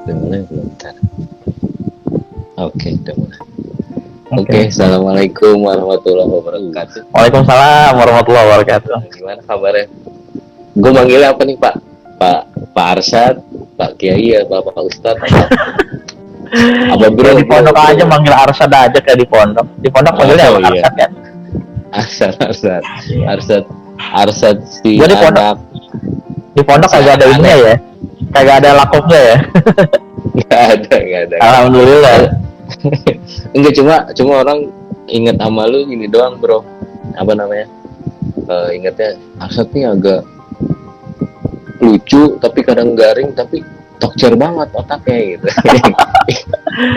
Udah mulai belum? Bentar. Oke, udah mulai. Oke. Assalamualaikum warahmatullahi wabarakatuh. Waalaikumsalam warahmatullahi wabarakatuh. Gimana kabarnya? Gue manggilnya apa nih, Pak? Pak Arsyad, Pak Kiai, Pak Ustadz, apa bro? Di pondok aja manggil Arsyad aja kayak di pondok. Di pondok panggilnya Oh, iya. Arsyad kan? Arsyad si Gua di pondok. anak. Di pondok kagak ada ininya ya. Kagak ada lakopnya ya. Nggak ada. Alhamdulillah. Enggak, cuma orang inget sama lu ini doang, bro. Apa namanya? Ingetnya Arsyad nih agak lucu tapi kadang garing tapi tokcer banget otaknya gitu.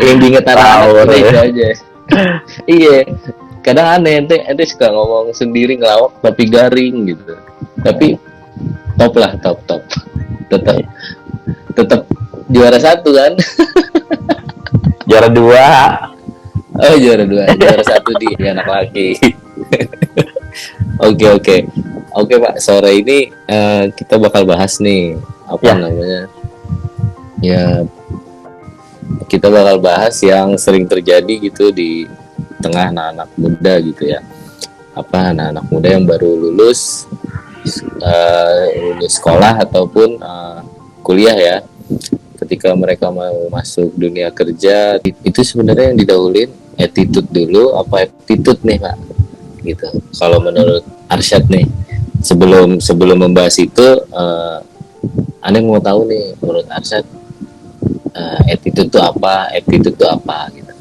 Yang diinget anak-anak itu aja. Iya, kadang aneh ente suka ngomong sendiri ngelawak tapi garing gitu. Tapi top lah, top. Tetap juara 1 kan? Juara 2. Oh, juara 2, juara 1 di anak laki. Oke Pak, sore ini kita bakal bahas nih namanya? Ya, kita bakal bahas yang sering terjadi gitu di tengah anak-anak muda gitu ya. Anak-anak muda yang baru lulus sekolah ataupun kuliah ya. Ketika mereka mau masuk dunia kerja, itu sebenarnya yang didahuluin attitude dulu apa aptitude nih Pak? Gitu. Kalau menurut Arsyad nih, sebelum membahas itu, Anda mau tahu nih menurut Arsyad attitude itu apa, aptitude itu apa gitu.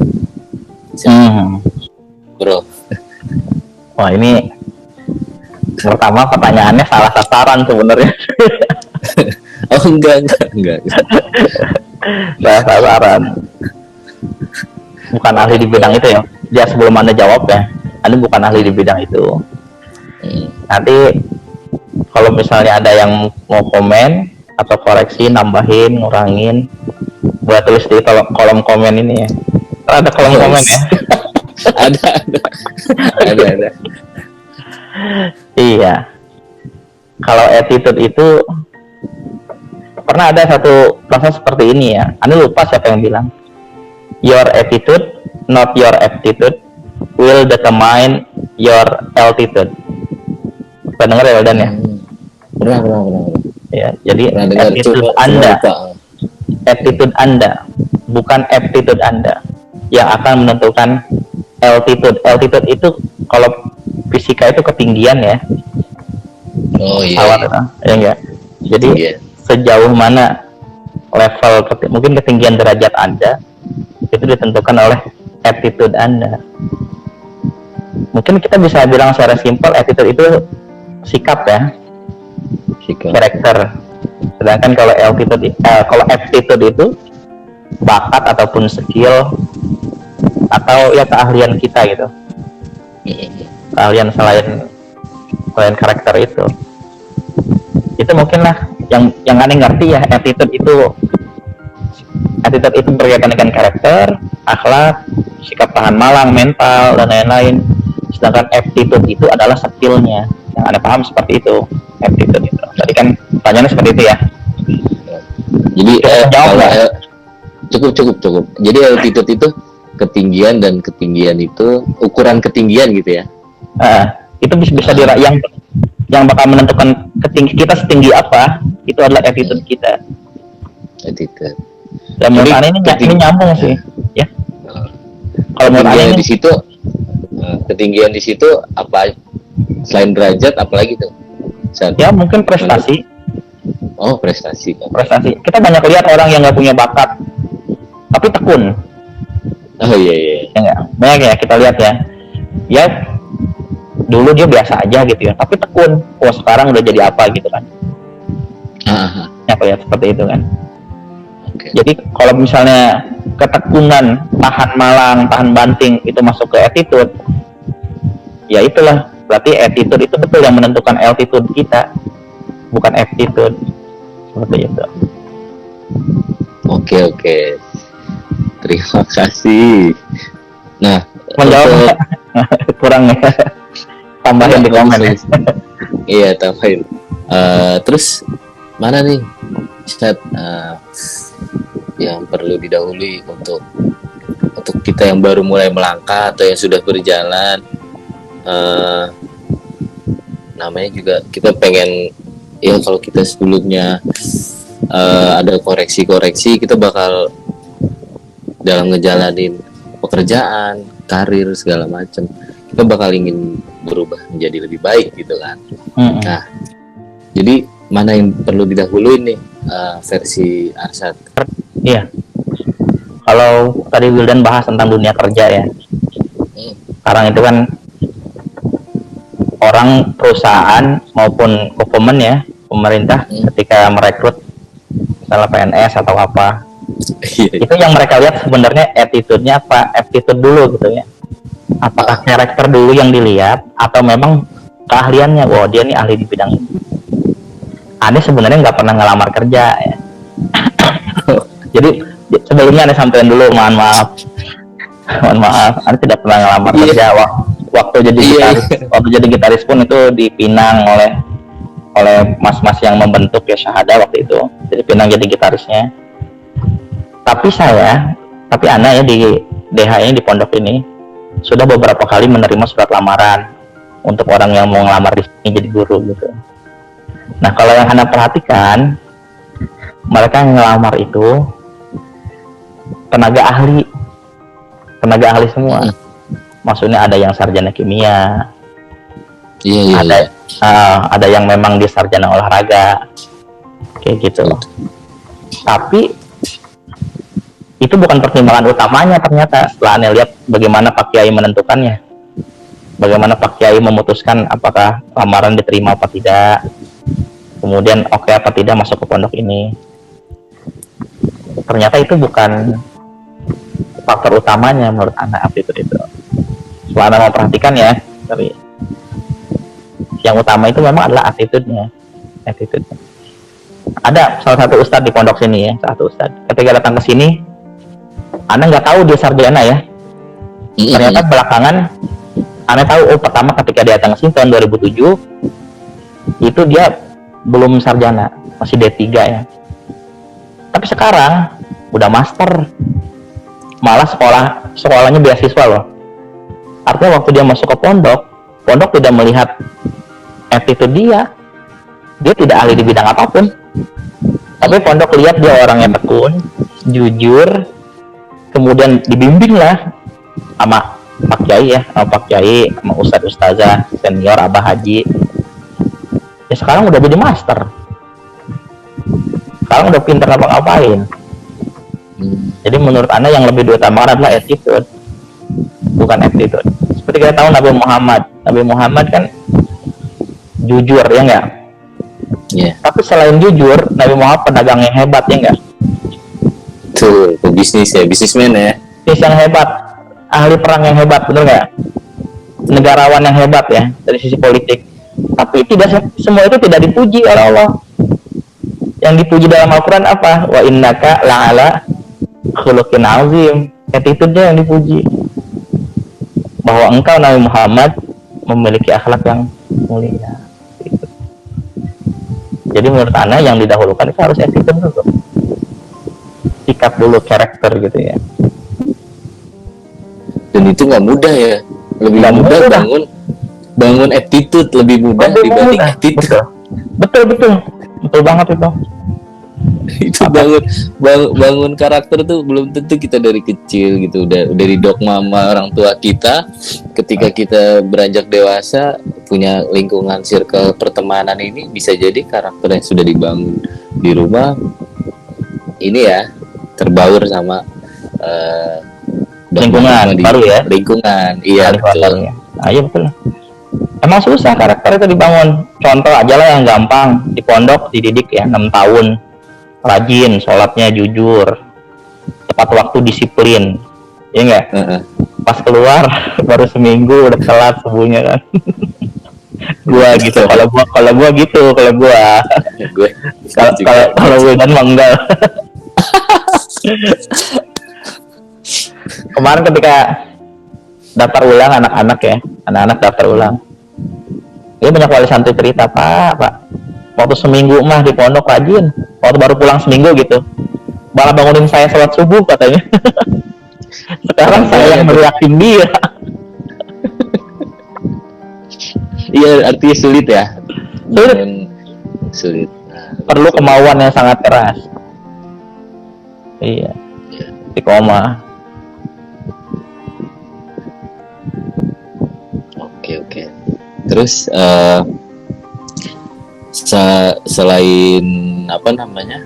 Bro. Wah, ini pertama pertanyaannya salah sasaran sebenarnya. Oh enggak. Salah sasaran. Bukan ahli di bidang itu ya. Ya sebelum Anda jawab ya, Anda bukan ahli di bidang itu. Nanti kalau misalnya ada yang mau komen atau koreksi, nambahin, ngurangin, buat tulis di kolom komen ini ya. Ada kolom komen ya. ada. Iya. Kalau attitude itu pernah ada satu proses seperti ini ya. Anda lupa siapa yang bilang. Your attitude, not your aptitude, will determine your altitude. Pernah dengar ya, Dan ya? Pernah. Ya, jadi attitude Anda, bukan aptitude Anda yang akan menentukan altitude. Altitude itu kalau fisika itu ketinggian ya. Oh iya. Ya enggak. Jadi sejauh mana level mungkin ketinggian derajat Anda itu ditentukan oleh attitude Anda. Mungkin kita bisa bilang secara simpel attitude itu sikap ya. Karakter. Sedangkan kalau aptitude itu bakat ataupun skill atau ya keahlian kita gitu. Keahlian selain karakter itu. Itu mungkin lah yang aneh ngerti ya, attitude itu berkaitan dengan karakter, akhlak, sikap tahan malang, mental dan lain-lain. Sedangkan aptitude itu adalah skillnya. Yang Anda paham seperti itu, aptitude itu. Tadi kan pertanyaannya seperti itu ya. Jadi cukup. Jadi altitude itu ketinggian, dan ketinggian itu ukuran ketinggian gitu ya. Itu bisa yang bakal menentukan kita setinggi apa, itu adalah attitude kita. Attitude. Dan menurut Anda ini nyambung sih, ya. Kalau menurut Anda di situ ketinggian di situ apa selain derajat apalagi tuh? Ya mungkin prestasi. Oh, prestasi. Kita banyak lihat orang yang nggak punya bakat tapi tekun. Oh iya. Ya, banyak ya kita lihat ya. Ya dulu dia biasa aja gitu ya, tapi tekun. Oh sekarang udah jadi apa gitu kan? Ya lihat seperti itu kan. Okay. Jadi kalau misalnya ketekunan, tahan malang, tahan banting itu masuk ke attitude, ya itulah berarti attitude itu betul yang menentukan altitude kita, bukan aptitude. Seperti itu. Oke. Terima kasih. Nah, menjawab kurang ya. Tambahin di komen ya. Iya, tambahin. Terus mana nih? yang perlu didahului untuk kita yang baru mulai melangkah atau yang sudah berjalan. Namanya juga kita pengen, ya kalau kita sebelumnya ada koreksi-koreksi, kita bakal dalam ngejalanin pekerjaan, karir segala macam, kita bakal ingin berubah menjadi lebih baik gitu kan. Nah, jadi mana yang perlu didahuluin nih, versi Arsyad? Iya. Kalau tadi Wildan bahas tentang dunia kerja ya, sekarang itu kan orang, perusahaan maupun government ya, pemerintah ketika merekrut misalnya PNS atau apa, itu yang mereka lihat sebenarnya attitude-nya apa aptitude dulu gitu ya. Apakah karakter dulu yang dilihat atau memang keahliannya? Wah, dia nih ahli di bidang ini. Anda sebenarnya nggak pernah ngelamar kerja ya. Jadi sebelumnya Anda sampaikan dulu, mohon maaf, Anda tidak pernah ngelamar kerja. Waktu jadi gitaris pun itu dipinang oleh mas-mas yang membentuk ya Syahada waktu itu, jadi pinang jadi gitarisnya. Tapi Ana ya di DH ini, di pondok ini sudah beberapa kali menerima surat lamaran untuk orang yang mau ngelamar di sini jadi guru gitu. Nah, kalau yang Ana perhatikan, mereka yang ngelamar itu tenaga ahli semua. Maksudnya ada yang sarjana kimia, ada yang memang dia sarjana olahraga, kayak gitu. Tapi itu bukan pertimbangan utamanya ternyata. Setelah Anda lihat bagaimana Pak Kiai menentukannya, bagaimana Pak Kiai memutuskan apakah lamaran diterima apa tidak, kemudian oke apa tidak masuk ke pondok ini, ternyata itu bukan faktor utamanya menurut anak aptitude itu. Setelah Anda memperhatikan ya, tapi yang utama itu memang adalah attitude-nya. Ada salah satu ustadz di pondok sini ya, satu ustadz ketika datang ke sini, Anda nggak tahu dia sarjana ya. Ternyata belakangan Anda tahu, pertama ketika dia datang ke sini tahun 2007 itu dia belum sarjana, masih D3 ya. Tapi sekarang udah master, malah sekolahnya beasiswa loh. Artinya waktu dia masuk ke pondok tidak melihat attitude dia tidak ahli di bidang apapun, tapi pondok lihat dia orangnya tekun, jujur, kemudian dibimbing lah sama Pak Kiai ya, sama Ustadz Ustazah senior, Abah Haji. Ya sekarang udah jadi master, sekarang udah pinter ngapa-ngapain. Jadi menurut Anda yang lebih diutamakan adalah attitude, bukan aptitude. Seperti kita tahu Nabi Muhammad kan jujur ya enggak? Yeah. Tapi selain jujur, Nabi Muhammad pedagang yang hebat ya enggak? Tuh, bisnismen ya. Bisnis yang hebat, ahli perang yang hebat, betul nggak? Negarawan yang hebat ya dari sisi politik. Tapi semua itu tidak dipuji oleh Allah. Yang dipuji dalam Al-Quran apa? Wa innaka la'ala khuluqin azim. Attitude-nya yang dipuji, bahwa engkau Nabi Muhammad memiliki akhlak yang mulia. Jadi menurut Ana yang didahulukan itu harus attitude dulu, sikap dulu, karakter gitu ya. Dan itu nggak mudah ya, lebih mudah bangun attitude lebih mudah dibanding attitude. Betul banget itu. Itu bangun karakter tuh belum tentu kita dari kecil gitu, udah dari dogma sama orang tua kita. Ketika kita beranjak dewasa, punya lingkungan circle pertemanan, ini bisa jadi karakter yang sudah dibangun di rumah ini ya terbaur sama lingkungan baru ya, iya betul. Iya betul. Emang susah karakter itu dibangun. Contoh aja lah yang gampang, di pondok dididik ya 6 tahun, rajin, sholatnya jujur, tepat waktu, disiplin, ya enggak? Pas keluar baru seminggu udah telat subuhnya kan. Gua gitu, kalau gua gitu, kalau Wildan mah enggak. Kemarin ketika daftar ulang anak-anak daftar ulang, dia banyak wali santri cerita, Pak, waktu seminggu mah di pondok rajin, waktu baru pulang seminggu gitu malah bangunin saya sholat subuh katanya. Sekarang saya yang meriakin dia. Iya, artinya sulit ya. Sulit. Sulit. Nah, Perlu kemauan yang sangat keras. Iya. Istiqomah. Oke. Terus selain apa namanya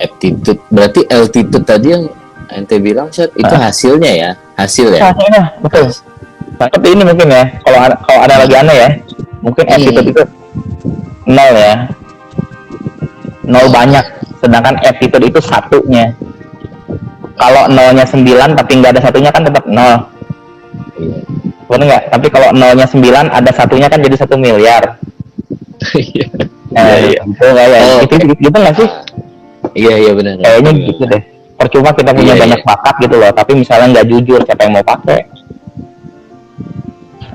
aptitude, berarti altitude tadi yang ente bilang Syed, itu hasilnya ya, hasil ya. Hasilnya betul. Tapi ini mungkin ya, kalau ada lagi aneh ya, mungkin aptitude itu 0 ya, 0 banyak, sedangkan aptitude itu satunya. Kalau 0-nya 9 tapi nggak ada satunya kan tetap 0. Benar nggak? Tapi kalau 0-nya 9 ada satunya kan jadi 1 miliar. Iya. Itu nggak ya? Itu gitu nggak sih? Iya benar. Kayaknya gitu deh. Percuma kita punya banyak bakat gitu loh, tapi misalnya nggak jujur, siapa yang mau pakai?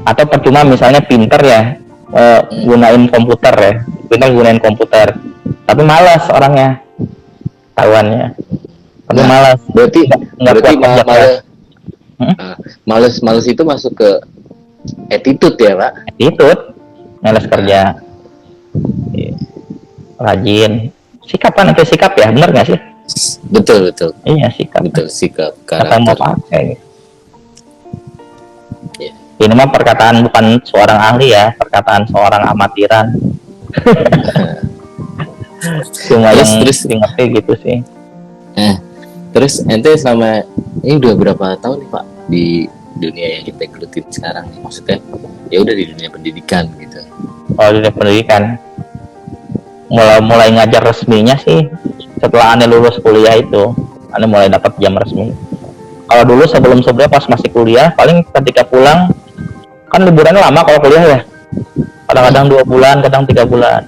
Atau percuma misalnya pinter ya, gunain komputer ya, pinter gunain komputer, tapi malas orangnya, tahuannya. Tapi malas. Berarti malas itu masuk ke attitude ya, Pak? Attitude, malas kerja, rajin, sikap kan, itu sikap ya, benar nggak sih? Betul. Iya, sikap. Betul, sikap. Karakter mau pakai. Ini mah perkataan bukan seorang ahli ya, perkataan seorang amatiran. Cuma terus ngerti gitu sih. Terus ente selama ini udah berapa tahun nih Pak di dunia yang kita gelutin sekarang nih? Maksudnya ya udah di dunia pendidikan gitu. Oh, di dunia pendidikan. Mulai ngajar resminya sih setelah Ane lulus kuliah itu. Ane mulai dapat jam resmi. Kalau dulu sebelumnya pas masih kuliah, paling ketika pulang kan liburannya lama kalau kuliah ya. Kadang-kadang 2 bulan, kadang 3 bulan.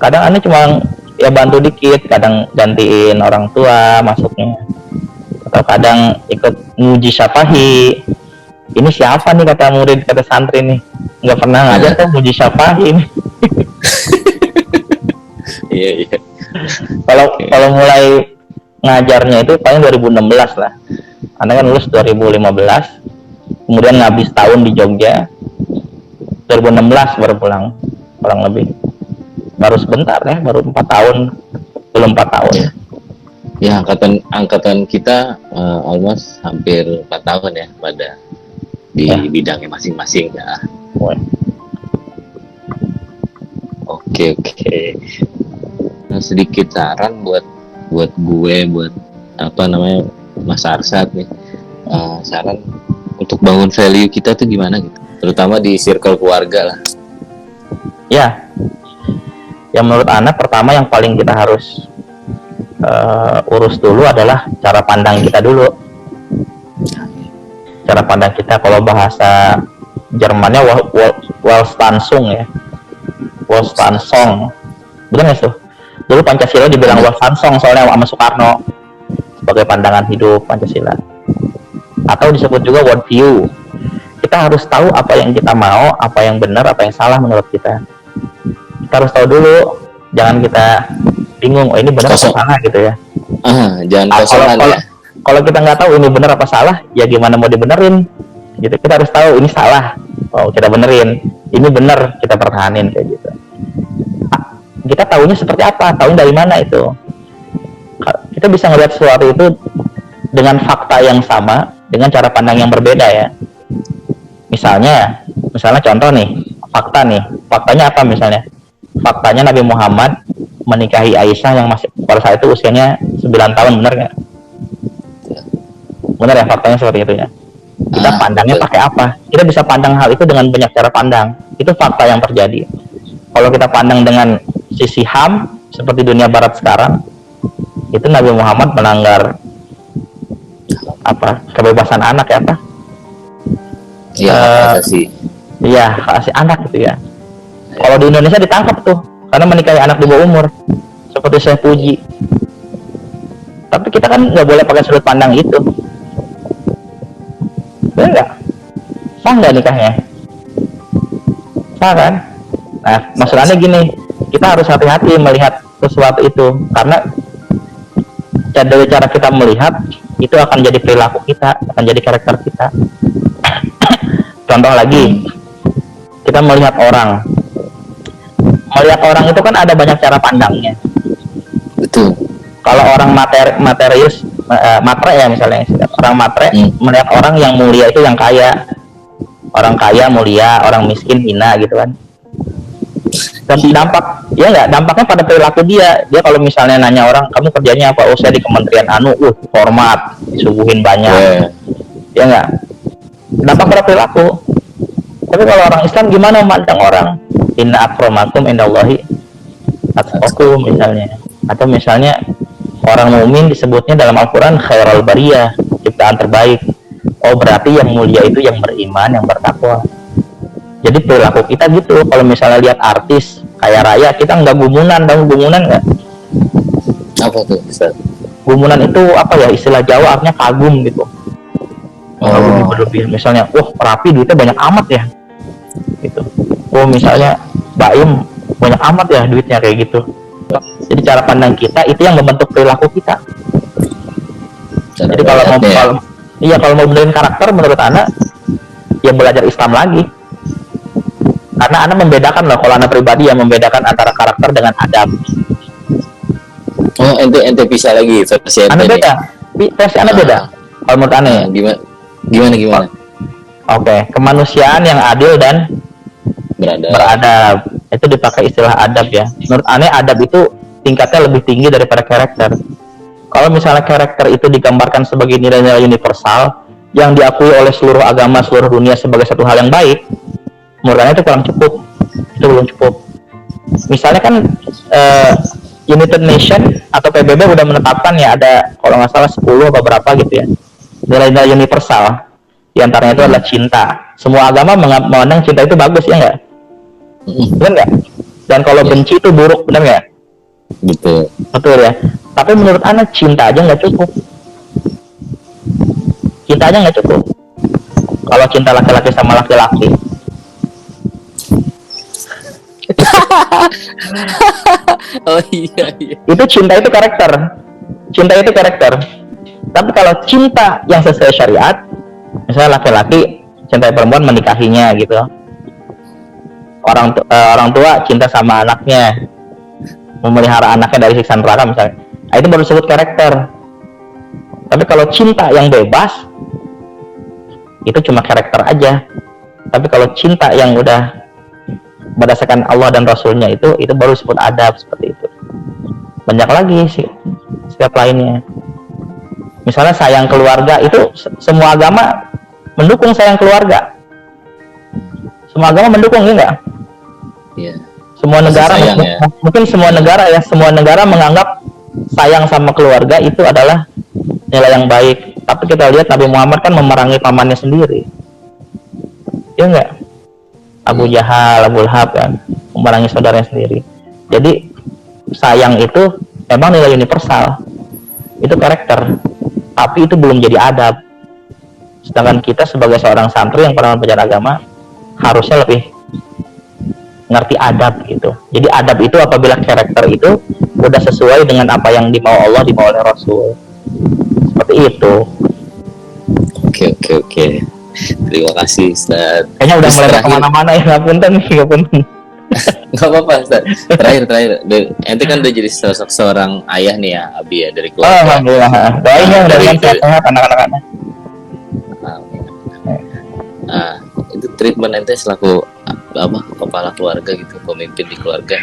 Kadang Ane cuma ya bantu dikit, kadang gantiin orang tua masuknya, atau kadang ikut nguji syafahi. Ini siapa nih kata murid, kata santri nih, nggak pernah ngajar tuh nguji syafahi ini. Iya. Kalau mulai ngajarnya itu paling 2016 lah. Anda kan lulus 2015, kemudian ngabis tahun di Jogja. 2016 baru pulang, kurang lebih. Baru sebentar ya, baru 4 tahun, belum 4 tahun. Ya, angkatan kita almost hampir 4 tahun ya pada di bidangnya masing-masing ya. Oke. Nah, sedikit saran buat gue, buat apa namanya Mas Arsad nih, saran untuk bangun value kita tuh gimana gitu, terutama di circle keluarga lah. Ya, yang menurut Ana pertama yang paling kita harus urus dulu adalah cara pandang kita dulu. Cara pandang kita, kalau bahasa Jermannya Weltanschauung ya, Weltanschauung, betul nggak tuh? Dulu Pancasila dibilang Weltanschauung soalnya sama Soekarno, sebagai pandangan hidup Pancasila, atau disebut juga worldview. Kita harus tahu apa yang kita mau, apa yang benar, apa yang salah menurut kita. Kita harus tahu dulu, jangan kita bingung, oh ini benar atau salah gitu ya. Jangan kosongan ya. Kalau kita nggak tahu ini benar apa salah, ya gimana mau dibenerin? Gitu. Kita harus tahu ini salah, oh kita benerin. Ini benar, kita pertahanin kayak gitu. Kita tahunya seperti apa? Tahu dari mana itu? Kita bisa ngelihat sesuatu itu dengan fakta yang sama, dengan cara pandang yang berbeda ya. Misalnya contoh nih, faktanya apa misalnya? Faktanya Nabi Muhammad menikahi Aisyah yang masih pada saat itu usianya 9 tahun, benar nggak? Benar ya, faktanya seperti itu ya. Kita pandangnya pakai apa? Kita bisa pandang hal itu dengan banyak cara pandang. Itu fakta yang terjadi. Kalau kita pandang dengan sisi HAM seperti dunia barat sekarang, itu Nabi Muhammad melanggar apa? Kebebasan anak ya apa? Iya, kasih anak gitu ya. Kalau di Indonesia ditangkap tuh karena menikahi anak di bawah umur, seperti Syekh Puji. Tapi kita kan nggak boleh pakai sudut pandang itu. Benar nggak? Sah nggak nikahnya? Sah kan? Nah, maksudnya gini, kita harus hati-hati melihat sesuatu itu, karena dari cara kita melihat itu akan jadi perilaku kita, akan jadi karakter kita. Contoh lagi, kita melihat orang itu kan ada banyak cara pandangnya. Betul. Kalau orang materius, matre ya misalnya, orang matre melihat orang yang mulia itu yang kaya, orang kaya mulia, orang miskin hina gitu kan. Dan dampaknya pada perilaku dia kalau misalnya nanya orang, kamu kerjanya apa? Oh, saya di kementerian format, disuguhin banyak, ya nggak, dampak pada perilaku. Tapi kalau orang Islam gimana memandang orang? Inna akramakum indallahi atqakum misalnya, atau misalnya orang mukmin disebutnya dalam Al-Quran khairul bariyah, ciptaan terbaik. Oh, berarti yang mulia itu yang beriman, yang bertakwa. Jadi perilaku kita gitu. Kalau misalnya lihat artis kaya raya, kita nggak gumunan. Tahu gumunan nggak? Apa tuh, Ustaz? Gumunan itu apa ya, istilah Jawa artinya kagum gitu. Kagum berlebihan. Misalnya, wah rapi duitnya banyak amat ya gitu. Oh, misalnya Baim banyak amat ya duitnya, kayak gitu. Jadi cara pandang kita itu yang membentuk perilaku kita. Jadi kalau mau benerin karakter menurut anak, ya belajar Islam lagi. Karena anak membedakan loh, kalau anak pribadi yang membedakan antara karakter dengan adab. Oh, ente bisa lagi versi ente. Anak beda, versi anak beda. Kalau menurut anak gimana? Oke, kemanusiaan yang adil dan beradab. Itu dipakai istilah adab ya. Menurut aneh adab itu tingkatnya lebih tinggi daripada karakter. Kalau misalnya karakter itu digambarkan sebagai nilai-nilai universal yang diakui oleh seluruh agama seluruh dunia sebagai satu hal yang baik, menurut aneh itu kurang cukup. Itu belum cukup. Misalnya kan United Nation atau PBB udah menetapkan ya, ada kalau nggak salah 10 atau berapa gitu ya, nilai-nilai universal. Di antaranya itu adalah cinta. Semua agama memandang cinta itu bagus, ya nggak? Benar nggak? Dan kalau benci itu buruk, benar nggak? Betul ya. Tapi menurut anak cinta aja nggak cukup. Cinta aja nggak cukup. Kalau cinta laki-laki sama laki-laki, oh iya. itu cinta itu karakter. Tapi kalau cinta yang sesuai syariat, misalnya laki-laki cinta perempuan menikahinya gitu, orang tua cinta sama anaknya, memelihara anaknya dari siksa neraka misalnya, itu baru disebut karakter. Tapi kalau cinta yang bebas, itu cuma karakter aja. Tapi kalau cinta yang udah berdasarkan Allah dan Rasulnya, itu baru disebut adab. Seperti itu. Banyak lagi sih setiap lainnya. Misalnya sayang keluarga, itu semua agama mendukung sayang keluarga. Semua agama mendukung, ya enggak? Iya. Semua negara, mungkin semua negara menganggap sayang sama keluarga itu adalah nilai yang baik. Tapi kita lihat Nabi Muhammad kan memerangi pamannya sendiri, ya enggak? Abu Jahal, Abu Lahab kan memerangi saudaranya sendiri. Jadi sayang itu emang nilai universal, itu karakter, tapi itu belum jadi adab. Sedangkan kita sebagai seorang santri yang pernah belajar agama harusnya lebih ngerti adab gitu. Jadi adab itu apabila karakter itu udah sesuai dengan apa yang dimau Allah, dimau oleh Rasul. Seperti itu. Oke. Terima kasih, Ustaz. Kayaknya udah mulai kemana-mana ya, ngapunten. Nggak apa-apa, Ustaz. Terakhir. Ente kan udah jadi sosok seorang ayah nih ya, Abi ya, dari keluarga. Alhamdulillah. Doain ya, mudah-mudahan sehat anak-anaknya. Nah, itu treatment ente selaku kepala keluarga gitu, pemimpin di keluarga.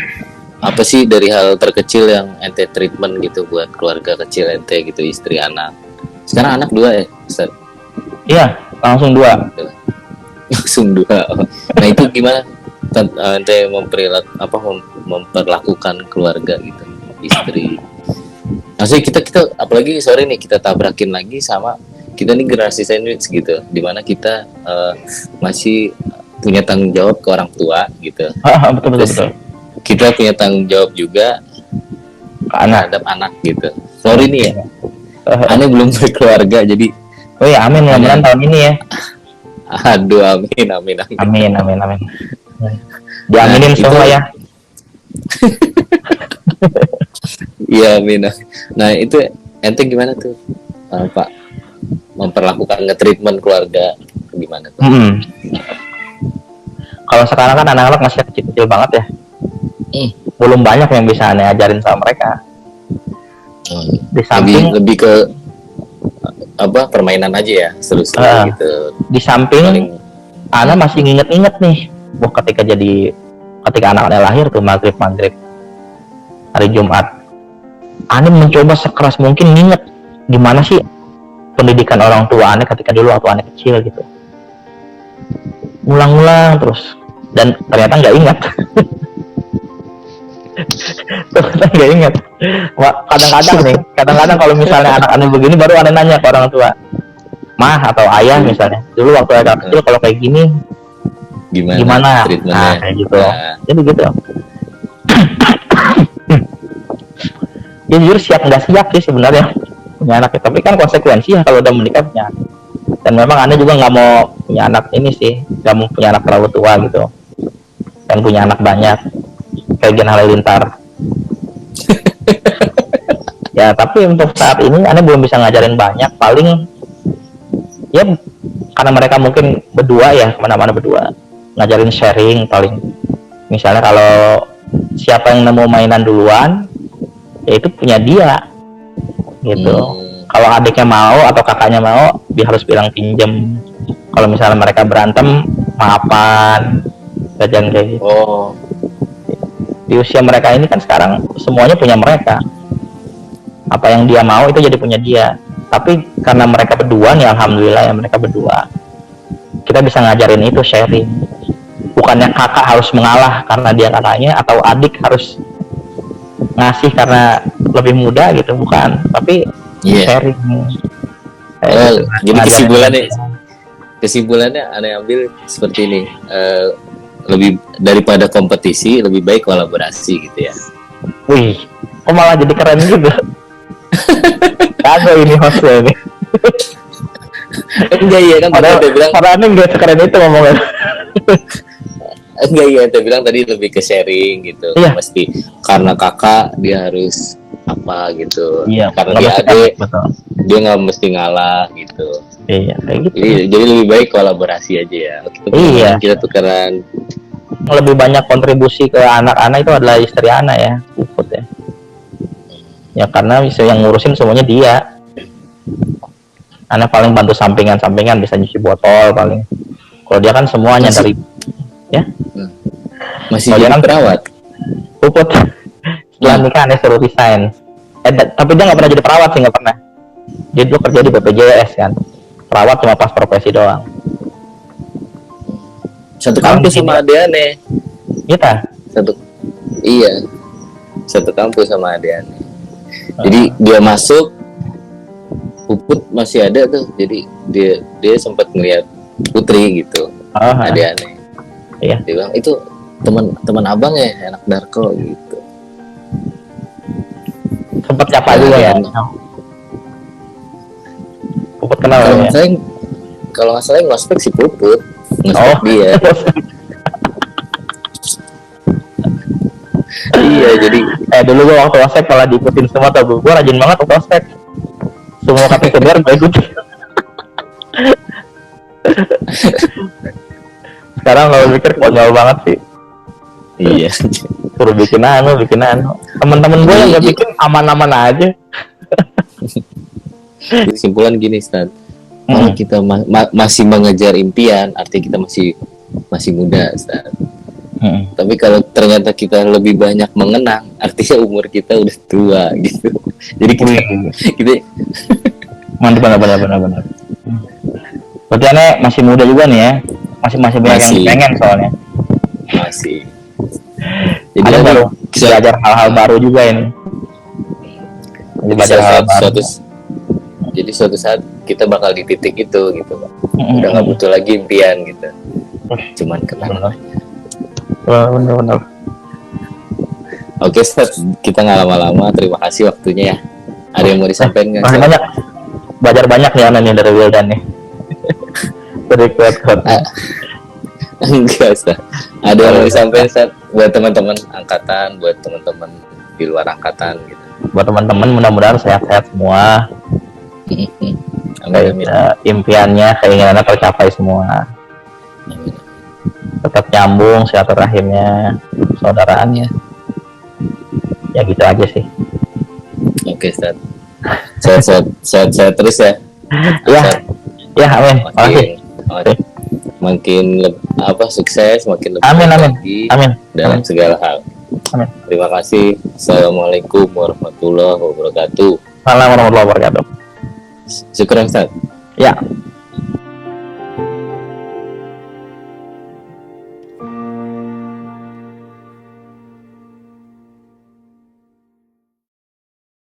Apa sih dari hal terkecil yang ente treatment gitu buat keluarga kecil ente gitu, istri, anak? Sekarang anak 2 ya, Ustaz? Iya, langsung 2. Nah, itu gimana ente memperlakukan keluarga gitu, istri? Maksudnya kita apalagi sore nih kita tabrakin lagi sama kita nih generasi sandwich gitu, dimana kita masih punya tanggung jawab ke orang tua gitu. Betul. Kita punya tanggung jawab juga terhadap anak gitu. Sorry nih ya, aneh belum berkeluarga jadi. Oh ya, amin mudah-mudahan tahun ini ya. Aduh, amin. Diaminin semua ya. Iya, amin. Nah, itu ente gimana tuh, Pak, memperlakukan nge-treatment keluarga gimana tuh? Kalau sekarang kan anak-anak masih kecil-kecil banget ya, belum banyak yang bisa aneh ajarin sama mereka. Di samping lebih ke apa, permainan aja ya, seru-seru gitu. Di samping Ana masih nginget-nginget nih, ketika anak-anaknya lahir tuh maghrib hari Jumat, Ana mencoba sekeras mungkin nginget gimana sih pendidikan orang tua Ana ketika dulu waktu Ana kecil gitu, ngulang-ngulang terus, dan ternyata nggak ingat. Nggak ingat. Kadang-kadang kalau misalnya anak-anak begini baru Ana nanya ke orang tua, mah atau ayah misalnya, dulu waktu agak kecil kalau kayak gini gimana? Nah, kayak gitu. Jadi gitu. Ya jujur siap nggak siap sih sebenarnya punya anak, tapi kan konsekuensi ya kalau udah menikah punya anak. Dan memang Anda juga nggak mau punya anak ini sih, nggak mau punya anak terlalu tua gitu, dan punya anak banyak kayak Gen Halilintar. Ya tapi untuk saat ini Anda belum bisa ngajarin banyak, paling ya karena mereka mungkin berdua ya, kemana-mana berdua, ngajarin sharing paling. Misalnya kalau siapa yang nemu mainan duluan, ya itu punya dia gitu. Kalau adiknya mau atau kakaknya mau, dia harus bilang pinjem. Kalau misalnya mereka berantem, maafan, jajan kayak gitu. Di usia mereka ini kan sekarang semuanya punya mereka, apa yang dia mau itu jadi punya dia. Tapi karena mereka berdua nih, alhamdulillah ya mereka berdua, kita bisa ngajarin itu sharing. Bukannya kakak harus mengalah karena dia kakaknya, atau adik harus ngasih karena lebih muda gitu, bukan, tapi sharing. Jadi kesimpulannya aneh ambil seperti ini, lebih daripada kompetisi lebih baik kolaborasi gitu ya. Wih, kok malah jadi keren gitu. Kagak ini hostnya ini. Enggak, iya kan tadi dia bilang karena nggak sekeren itu ngomongnya. Enggak, iya dia bilang tadi lebih ke sharing gitu. Iya. Mesti karena kakak dia harus apa gitu. Iya, karena dia adik dia nggak mesti ngalah gitu. Iya, kayak gitu. Jadi lebih baik kolaborasi aja ya. Kita tukeran. Lebih banyak kontribusi ke anak-anak itu adalah istri anak ya, Puput ya. Ya karena yang ngurusin semuanya dia. Anak paling bantu sampingan bisa nyuci botol paling. Kalau dia kan semuanya dari ya. Masih jadi kan perawat. Puput setelah nikah aneh suruh resign. Tapi dia nggak pernah jadi perawat sih, nggak pernah. Dia dulu kerja di BPJS kan. Perawat cuma pas profesi doang. Satu kampus sama Adiane. Kita? Satu kampus sama Adiane. Jadi dia masuk, Puput masih ada tuh. Jadi dia sempat ngeliat Putri gitu. Adiane. Iya. Dia bilang itu teman abang ya, anak Darko gitu. Sempat siapa juga ya? Puput kenal ya? Kalau nggak salah ngospek si Puput, dia. Iya, jadi dulu gua waktu ospek malah diikutin semua tuh. Gua rajin banget waktu ospek. Semua kategori gua ikutin. Sekarang kalau mikir konyol banget sih. Iya. Suruh bikin anu. Teman-teman gue yang nggak bikin aman-aman aja. Kesimpulan gini, Stan. Kalau kita masih mengejar impian, artinya kita masih muda, Stan. Tapi kalau ternyata kita lebih banyak mengenang, artinya umur kita udah tua gitu. Jadi kita benar. Berarti aneh masih muda juga nih ya. Masih banyak yang pengen soalnya. Masih. Jadi baru belajar hal-hal baru juga ini. Jadi suatu saat kita bakal di titik itu gitu, Pak. Udah nggak butuh lagi impian gitu. Cuman kenal. Benar. Oke, Stat, kita nggak lama-lama. Terima kasih waktunya ya. Ada yang mau disampaikan nggak? Masih banyak. Belajar banyak nih anak nih dari Wildan nih. Dari kuat. Enggak, Stat. Ada yang mau disampaikan, Stat, buat teman-teman angkatan, buat teman-teman di luar angkatan gitu. Buat teman-teman mudah-mudahan sehat-sehat semua. Amin, amin. Impiannya, keinginannya tercapai semua. Amin. Tetap nyambung silaturahimnya, saudaraannya. Ya gitu aja sih. Oke, Ustaz. Sehat terus ya. Ya, ya, amin. Makin sukses, makin lebih amin, amin. lagi Amin. dalam Amin. segala hal. Amin. Terima kasih. Assalamualaikum warahmatullahi wabarakatuh. Assalamualaikum warahmatullahi wabarakatuh. Syukur, Ustaz. Ya.